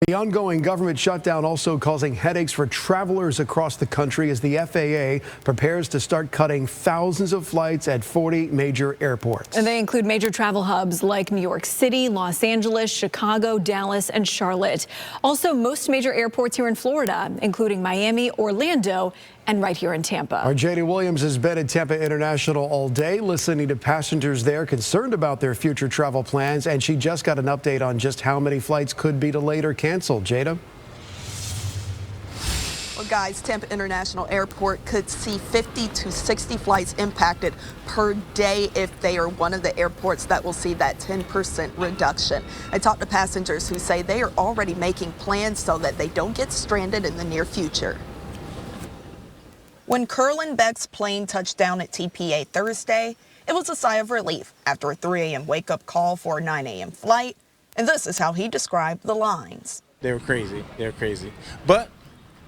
The ongoing government shutdown also causing headaches for travelers across the country as the FAA prepares to start cutting thousands of flights at 40 major airports. And they include major travel hubs like New York City, Los Angeles, Chicago, Dallas, and Charlotte. Also, most major airports here in Florida, including Miami, Orlando, and right here in Tampa. Our Jada Williams has been at Tampa International all day, listening to passengers there concerned about their future travel plans, and she just got an update on just how many flights could be delayed or canceled. Jada? Well, guys, Tampa International Airport could see 50 to 60 flights impacted per day if they are one of the airports that will see that 10% reduction. I talked to passengers who say they are already making plans so that they don't get stranded in the near future. When Curlin Beck's plane touched down at TPA Thursday, it was a sigh of relief after a 3 a.m. wake-up call for a 9 a.m. flight, and this is how he described the lines. They were crazy. They were crazy. But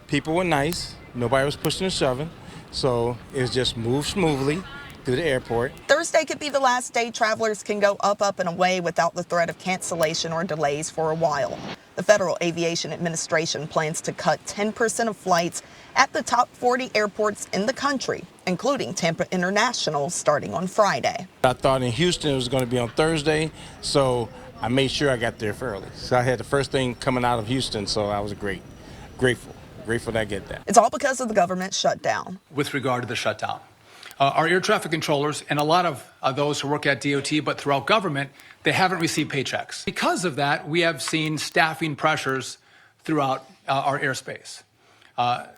people were nice. Nobody was pushing and shoving, so it just moved smoothly through the airport. Thursday could be the last day travelers can go up, and away without the threat of cancellation or delays for a while. The Federal Aviation Administration plans to cut 10% of flights at the top 40 airports in the country, including Tampa International, starting on Friday. I thought in Houston it was going to be on Thursday, so I made sure I got there early. So I had the first thing coming out of Houston, so I was grateful that I get that. It's all because of the government shutdown. With regard to the shutdown, our air traffic controllers and a lot of those who work at DOT, but throughout government, they haven't received paychecks. Because of that, we have seen staffing pressures throughout our airspace.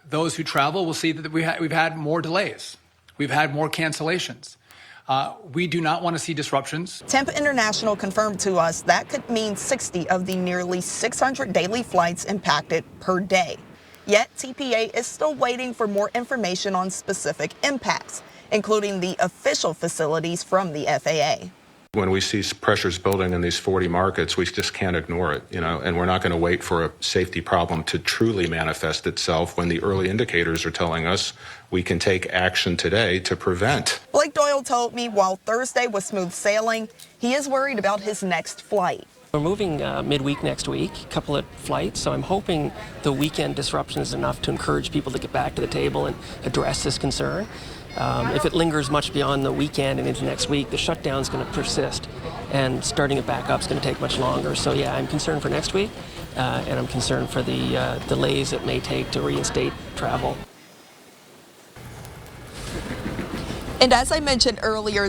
Those who travel will see that we've had more delays. We've had more cancellations. We do not want to see disruptions. Tampa International confirmed to us that could mean 60 of the nearly 600 daily flights impacted per day. Yet TPA is still waiting for more information on specific impacts, including the official facilities from the FAA. When we see pressures building in these 40 markets, we just can't ignore it, and we're not going to wait for a safety problem to truly manifest itself when the early indicators are telling us we can take action today to prevent. Blake Doyle told me while Thursday was smooth sailing, he is worried about his next flight. We're moving midweek next week, a couple of flights, so I'm hoping the weekend disruption is enough to encourage people to get back to the table and address this concern. If it lingers much beyond the weekend and into next week, the shutdown is going to persist, and starting it back up is going to take much longer. So yeah, I'm concerned for next week, and I'm concerned for the delays it may take to reinstate travel. And as I mentioned earlier,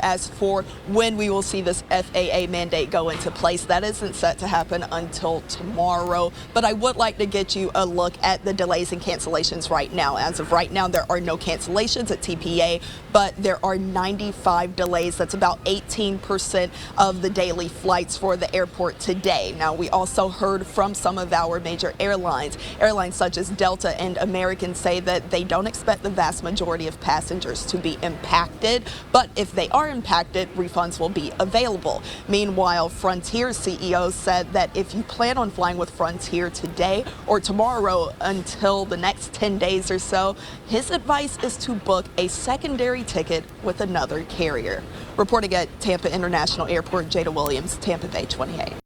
as for when we will see this FAA mandate go into place, that isn't set to happen until tomorrow. But I would like to get you a look at the delays and cancellations right now. As of right now, there are no cancellations at TPA, but there are 95 delays. That's about 18% of the daily flights for the airport today. Now, we also heard from some of our major airlines. Airlines such as Delta and American say that they don't expect the vast majority of passengers to be impacted. But if they are impacted, refunds will be available. Meanwhile, Frontier's CEO said that if you plan on flying with Frontier today or tomorrow until the next 10 days or so, his advice is to book a secondary ticket with another carrier. Reporting at Tampa International Airport, Jada Williams, Tampa Bay 28.